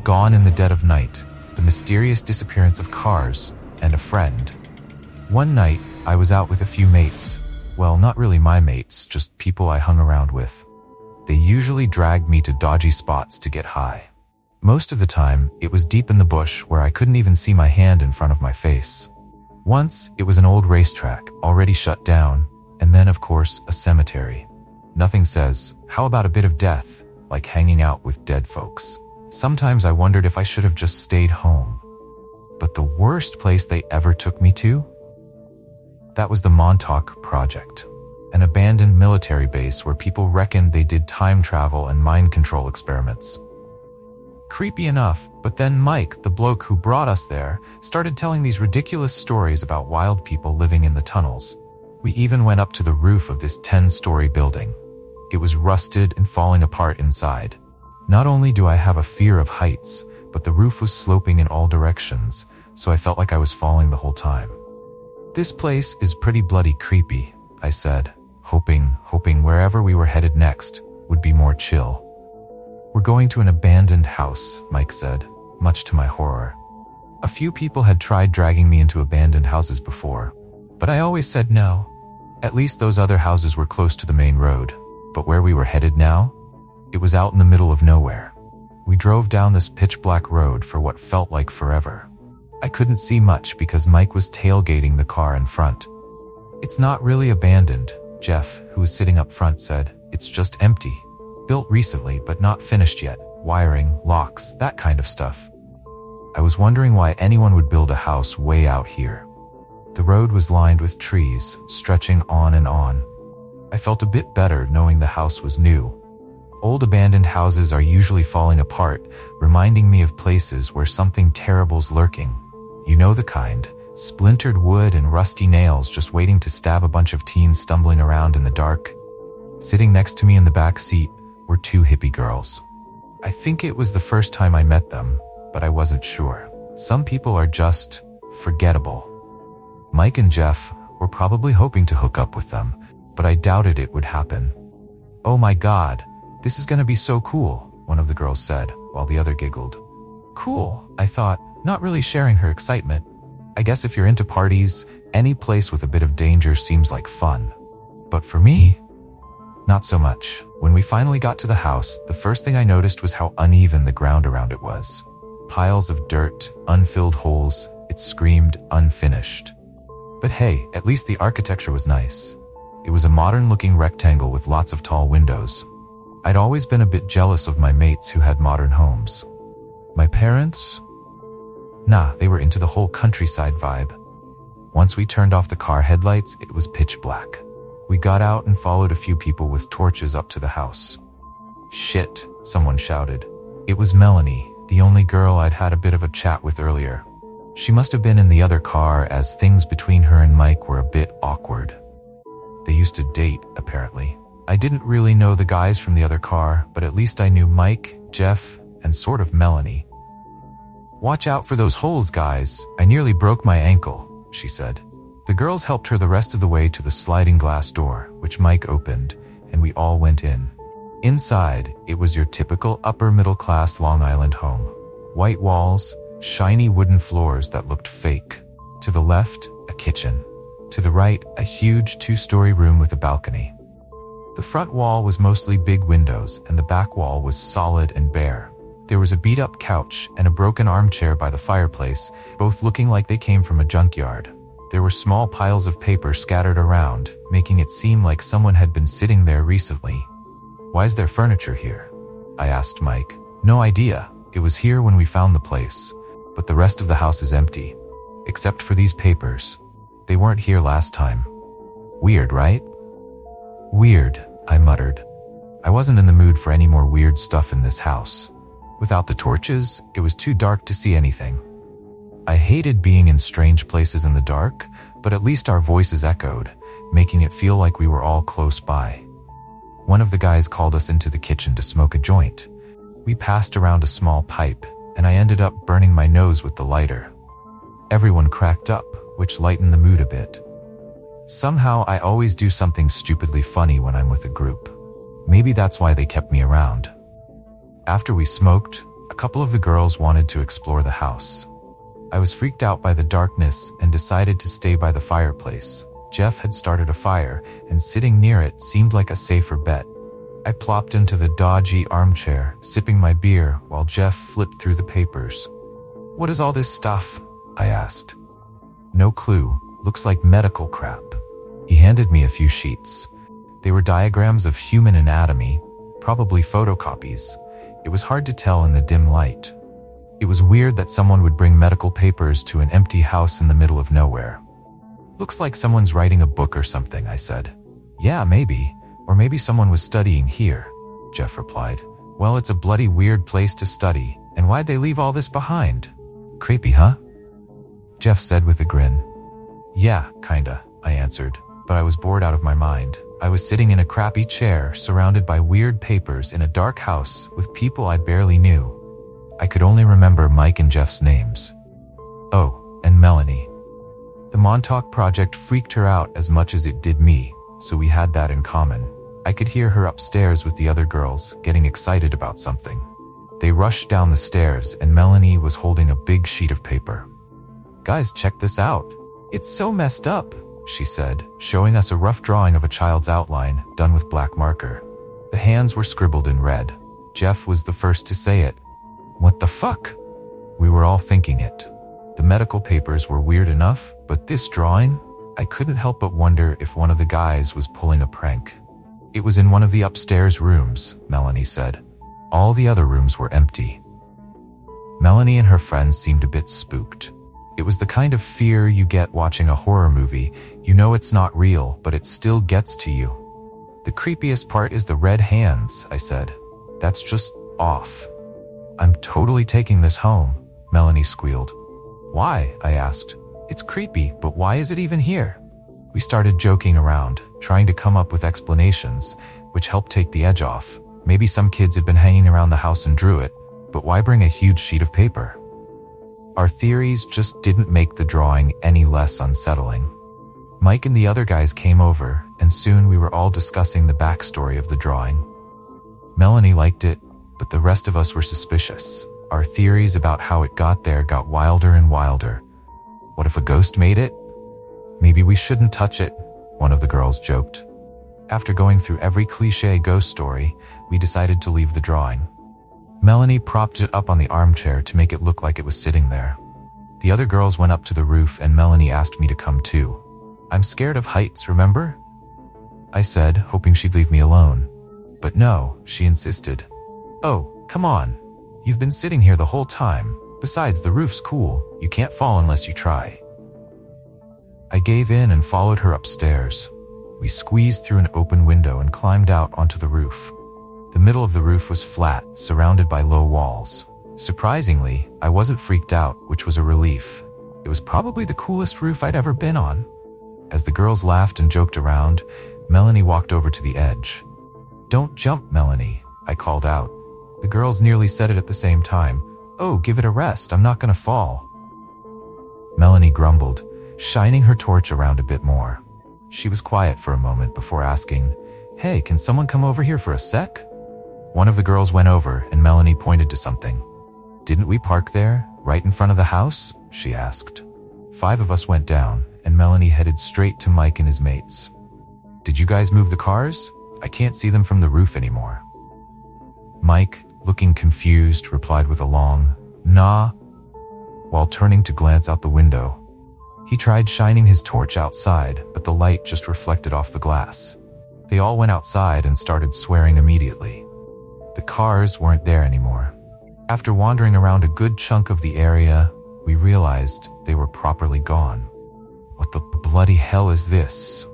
Gone in the Dead of Night, The Mysterious Disappearance of Cars, and A Friend. One night, I was out with a few mates. Well, not really my mates, just people I hung around with. They usually dragged me to dodgy spots to get high. Most of the time, it was deep in the bush where I couldn't even see my hand in front of my face. Once, it was an old racetrack, already shut down, and then, of course, a cemetery. Nothing says, how about a bit of death, like hanging out with dead folks. Sometimes I wondered if I should have just stayed home. But the worst place they ever took me to? That was the Montauk Project, an abandoned military base where people reckoned they did time travel and mind control experiments. Creepy enough, but then Mike, the bloke who brought us there, started telling these ridiculous stories about wild people living in the tunnels. We even went up to the roof of this 10-story building. It was rusted and falling apart inside. Not only do I have a fear of heights, but the roof was sloping in all directions, so I felt like I was falling the whole time. This place is pretty bloody creepy, I said, hoping wherever we were headed next would be more chill. We're going to an abandoned house, Mike said, much to my horror. A few people had tried dragging me into abandoned houses before, but I always said no. At least those other houses were close to the main road, but where we were headed now? It was out in the middle of nowhere. We drove down this pitch-black road for what felt like forever. I couldn't see much because Mike was tailgating the car in front. It's not really abandoned, Jeff, who was sitting up front, said. It's just empty. Built recently, but not finished yet. Wiring, locks, that kind of stuff. I was wondering why anyone would build a house way out here. The road was lined with trees, stretching on and on. I felt a bit better knowing the house was new. Old abandoned houses are usually falling apart, reminding me of places where something terrible's lurking. You know the kind, splintered wood and rusty nails just waiting to stab a bunch of teens stumbling around in the dark. Sitting next to me in the back seat were two hippie girls. I think it was the first time I met them, but I wasn't sure. Some people are just forgettable. Mike and Jeff were probably hoping to hook up with them, but I doubted it would happen. Oh my God, this is gonna be so cool, one of the girls said, while the other giggled. Cool, I thought, not really sharing her excitement. I guess if you're into parties, any place with a bit of danger seems like fun. But for me, not so much. When we finally got to the house, the first thing I noticed was how uneven the ground around it was. Piles of dirt, unfilled holes, it screamed unfinished. But hey, at least the architecture was nice. It was a modern-looking rectangle with lots of tall windows. I'd always been a bit jealous of my mates who had modern homes. My parents? Nah, they were into the whole countryside vibe. Once we turned off the car headlights, it was pitch black. We got out and followed a few people with torches up to the house. Shit, someone shouted. It was Melanie, the only girl I'd had a bit of a chat with earlier. She must have been in the other car as things between her and Mike were a bit awkward. They used to date, apparently. I didn't really know the guys from the other car, but at least I knew Mike, Jeff, and sort of Melanie. Watch out for those holes, guys. I nearly broke my ankle, she said. The girls helped her the rest of the way to the sliding glass door, which Mike opened, and we all went in. Inside, it was your typical upper-middle-class Long Island home. White walls, shiny wooden floors that looked fake. To the left, a kitchen. To the right, a huge 2-story room with a balcony. The front wall was mostly big windows, and the back wall was solid and bare. There was a beat-up couch and a broken armchair by the fireplace, both looking like they came from a junkyard. There were small piles of paper scattered around, making it seem like someone had been sitting there recently. Why is there furniture here? I asked Mike. No idea. It was here when we found the place, but the rest of the house is empty, except for these papers. They weren't here last time. Weird, right? Weird, I muttered. I wasn't in the mood for any more weird stuff in this house. Without the torches, it was too dark to see anything. I hated being in strange places in the dark, but at least our voices echoed, making it feel like we were all close by. One of the guys called us into the kitchen to smoke a joint. We passed around a small pipe, and I ended up burning my nose with the lighter. Everyone cracked up, which lightened the mood a bit. Somehow, I always do something stupidly funny when I'm with a group. Maybe that's why they kept me around. After we smoked, A couple of the girls wanted to explore the house. I was freaked out by the darkness and decided to stay by the fireplace. Jeff had started a fire, and sitting near it seemed like a safer bet. I plopped into the dodgy armchair, sipping my beer while Jeff flipped through the papers. "What is all this stuff?" I asked. "No clue. Looks like medical crap." He handed me a few sheets. They were diagrams of human anatomy, probably photocopies. It was hard to tell in the dim light. It was weird that someone would bring medical papers to an empty house in the middle of nowhere. "Looks like someone's writing a book or something," I said. "Yeah, maybe. Or maybe someone was studying here," Jeff replied. "Well, it's a bloody weird place to study, and why'd they leave all this behind? Creepy, huh?" Jeff said with a grin. "Yeah, kinda," I answered, but I was bored out of my mind. I was sitting in a crappy chair, surrounded by weird papers in a dark house with people I barely knew. I could only remember Mike and Jeff's names. Oh, and Melanie. The Montauk project freaked her out as much as it did me, so we had that in common. I could hear her upstairs with the other girls, getting excited about something. They rushed down the stairs, and Melanie was holding a big sheet of paper. "Guys, check this out. It's so messed up," she said, showing us a rough drawing of a child's outline, done with black marker. The hands were scribbled in red. Jeff was the first to say it. "What the fuck?" We were all thinking it. The medical papers were weird enough, but this drawing? I couldn't help but wonder if one of the guys was pulling a prank. "It was in one of the upstairs rooms," Melanie said. "All the other rooms were empty." Melanie and her friends seemed a bit spooked. It was the kind of fear you get watching a horror movie. You know it's not real, but it still gets to you. "The creepiest part is the red hands," I said. "That's just off." "I'm totally taking this home," Melanie squealed. "Why?" I asked. "It's creepy, but why is it even here?" We started joking around, trying to come up with explanations, which helped take the edge off. Maybe some kids had been hanging around the house and drew it, but why bring a huge sheet of paper? Our theories just didn't make the drawing any less unsettling. Mike and the other guys came over, and soon we were all discussing the backstory of the drawing. Melanie liked it, but the rest of us were suspicious. Our theories about how it got there got wilder and wilder. "What if a ghost made it? Maybe we shouldn't touch it," one of the girls joked. After going through every cliché ghost story, we decided to leave the drawing. Melanie propped it up on the armchair to make it look like it was sitting there. The other girls went up to the roof, and Melanie asked me to come too. "I'm scared of heights, remember?" I said, hoping she'd leave me alone. But no, she insisted. "Oh, come on. You've been sitting here the whole time. Besides, the roof's cool. You can't fall unless you try." I gave in and followed her upstairs. We squeezed through an open window and climbed out onto the roof. The middle of the roof was flat, surrounded by low walls. Surprisingly, I wasn't freaked out, which was a relief. It was probably the coolest roof I'd ever been on. As the girls laughed and joked around, Melanie walked over to the edge. "Don't jump, Melanie," I called out. The girls nearly said it at the same time. "Oh, give it a rest, I'm not gonna fall." Melanie grumbled, shining her torch around a bit more. She was quiet for a moment before asking, "Hey, can someone come over here for a sec?" One of the girls went over, and Melanie pointed to something. "Didn't we park there, right in front of the house?" she asked. 5 of us went down, and Melanie headed straight to Mike and his mates. "Did you guys move the cars? I can't see them from the roof anymore." Mike, looking confused, replied with a long, "Nah," while turning to glance out the window. He tried shining his torch outside, but the light just reflected off the glass. They all went outside and started swearing immediately. The cars weren't there anymore. After wandering around a good chunk of the area, we realized they were properly gone. "What the bloody hell is this?"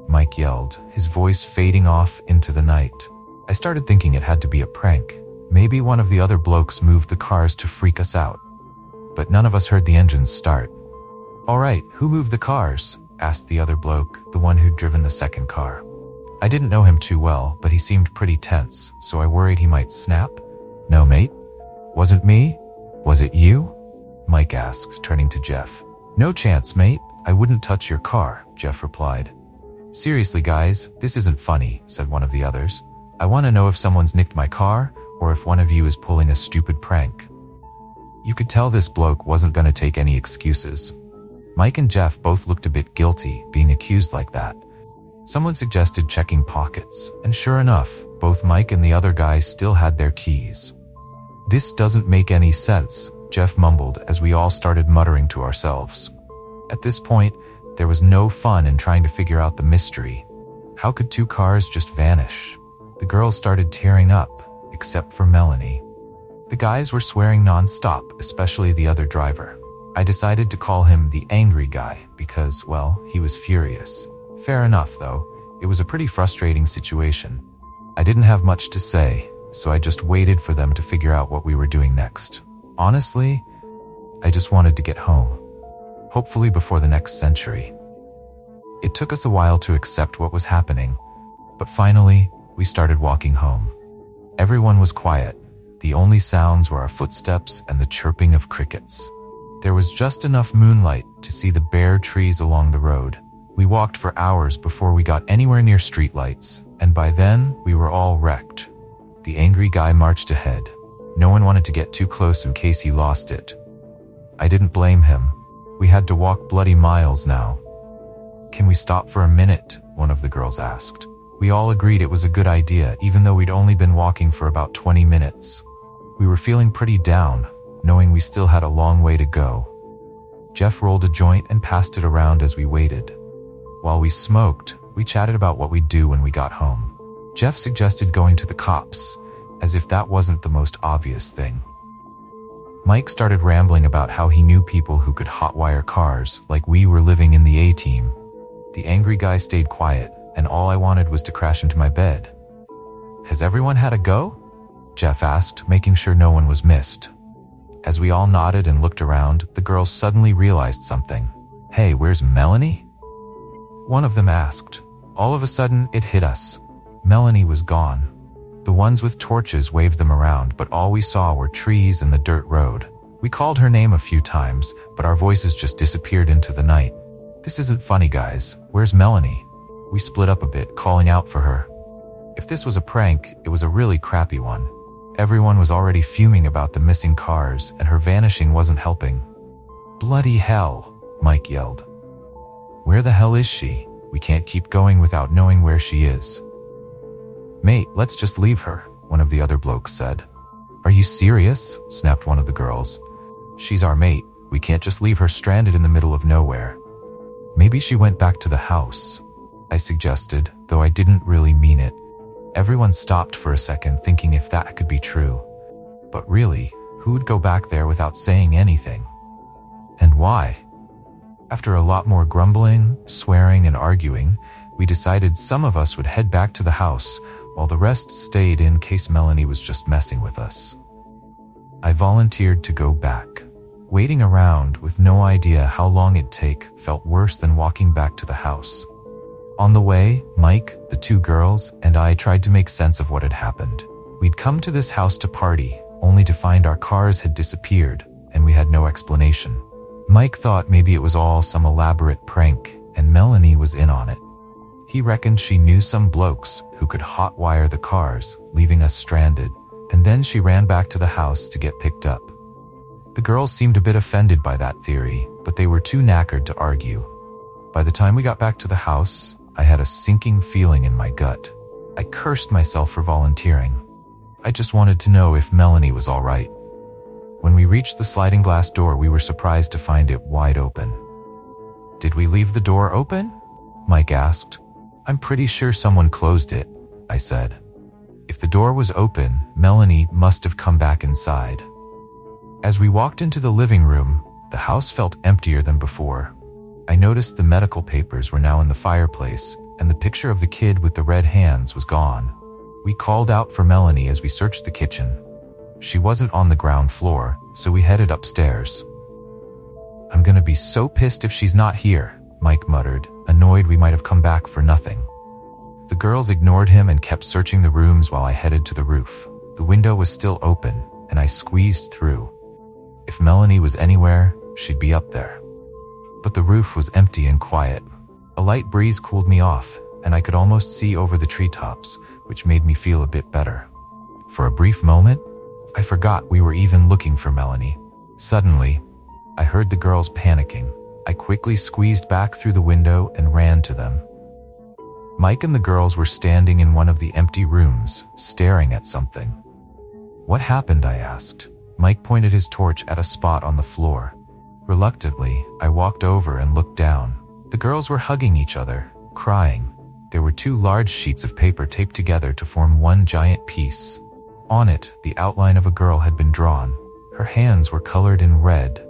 Mike yelled, his voice fading off into the night. I started thinking it had to be a prank. Maybe one of the other blokes moved the cars to freak us out. But none of us heard the engines start. "All right, who moved the cars?" asked the other bloke, the one who'd driven the second car. I didn't know him too well, but he seemed pretty tense, so I worried he might snap. "No, mate. Wasn't me. Was it you?" Mike asked, turning to Jeff. "No chance, mate. I wouldn't touch your car," Jeff replied. "Seriously, guys, this isn't funny," said one of the others. "I want to know if someone's nicked my car, or if one of you is pulling a stupid prank. You could tell this bloke wasn't gonna take any excuses. Mike and Jeff both looked a bit guilty being accused like that. Someone suggested checking pockets, and sure enough, both Mike and the other guy still had their keys. "This doesn't make any sense," Jeff mumbled as we all started muttering to ourselves. At this point, there was no fun in trying to figure out the mystery. How could two cars just vanish? The girls started tearing up, except for Melanie. The guys were swearing non-stop, especially the other driver. I decided to call him the angry guy because, well, he was furious. Fair enough, though. It was a pretty frustrating situation. I didn't have much to say, so I just waited for them to figure out what we were doing next. Honestly, I just wanted to get home. Hopefully before the next century. It took us a while to accept what was happening, but finally, we started walking home. Everyone was quiet. The only sounds were our footsteps and the chirping of crickets. There was just enough moonlight to see the bare trees along the road. We walked for hours before we got anywhere near streetlights, and by then, we were all wrecked. The angry guy marched ahead. No one wanted to get too close in case he lost it. I didn't blame him. We had to walk bloody miles now. "Can we stop for a minute?" one of the girls asked. We all agreed it was a good idea, even though we'd only been walking for about 20 minutes. We were feeling pretty down, knowing we still had a long way to go. Jeff rolled a joint and passed it around as we waited. While we smoked, we chatted about what we'd do when we got home. Jeff suggested going to the cops, as if that wasn't the most obvious thing. Mike started rambling about how he knew people who could hotwire cars, like we were living in the A-team. The angry guy stayed quiet, and all I wanted was to crash into my bed. "Has everyone had a go?" Jeff asked, making sure no one was missed. As we all nodded and looked around, the girls suddenly realized something. "Hey, where's Melanie?" one of them asked. All of a sudden, it hit us. Melanie was gone. The ones with torches waved them around, but all we saw were trees and the dirt road. We called her name a few times, but our voices just disappeared into the night. "This isn't funny, guys. Where's Melanie?" We split up a bit, calling out for her. If this was a prank, it was a really crappy one. Everyone was already fuming about the missing cars, and her vanishing wasn't helping. "Bloody hell," Mike yelled. "Where the hell is she? We can't keep going without knowing where she is." "Mate, let's just leave her," one of the other blokes said. "Are you serious?" snapped one of the girls. "She's our mate. We can't just leave her stranded in the middle of nowhere." "Maybe she went back to the house," I suggested, though I didn't really mean it. Everyone stopped for a second, thinking if that could be true. But really, who would go back there without saying anything? And why? After a lot more grumbling, swearing, and arguing, we decided some of us would head back to the house, while the rest stayed in case Melanie was just messing with us. I volunteered to go back. Waiting around with no idea how long it'd take felt worse than walking back to the house. On the way, Mike, the two girls, and I tried to make sense of what had happened. We'd come to this house to party, only to find our cars had disappeared, and we had no explanation. Mike thought maybe it was all some elaborate prank, and Melanie was in on it. He reckoned she knew some blokes who could hotwire the cars, leaving us stranded, and then she ran back to the house to get picked up. The girls seemed a bit offended by that theory, but they were too knackered to argue. By the time we got back to the house, I had a sinking feeling in my gut. I cursed myself for volunteering. I just wanted to know if Melanie was all right. When we reached the sliding glass door, we were surprised to find it wide open. "Did we leave the door open?" Mike asked. "I'm pretty sure someone closed it," I said. If the door was open, Melanie must have come back inside. As we walked into the living room, the house felt emptier than before. I noticed the medical papers were now in the fireplace, and the picture of the kid with the red hands was gone. We called out for Melanie as we searched the kitchen. She wasn't on the ground floor, so we headed upstairs. "I'm gonna be so pissed if she's not here," Mike muttered, annoyed we might have come back for nothing. The girls ignored him and kept searching the rooms while I headed to the roof. The window was still open, and I squeezed through. If Melanie was anywhere, she'd be up there. But the roof was empty and quiet. A light breeze cooled me off, and I could almost see over the treetops, which made me feel a bit better. For a brief moment, I forgot we were even looking for Melanie. Suddenly, I heard the girls panicking. I quickly squeezed back through the window and ran to them. Mike and the girls were standing in one of the empty rooms, staring at something. "What happened?" I asked. Mike pointed his torch at a spot on the floor. Reluctantly, I walked over and looked down. The girls were hugging each other, crying. There were two large sheets of paper taped together to form one giant piece. On it, the outline of a girl had been drawn. Her hands were colored in red,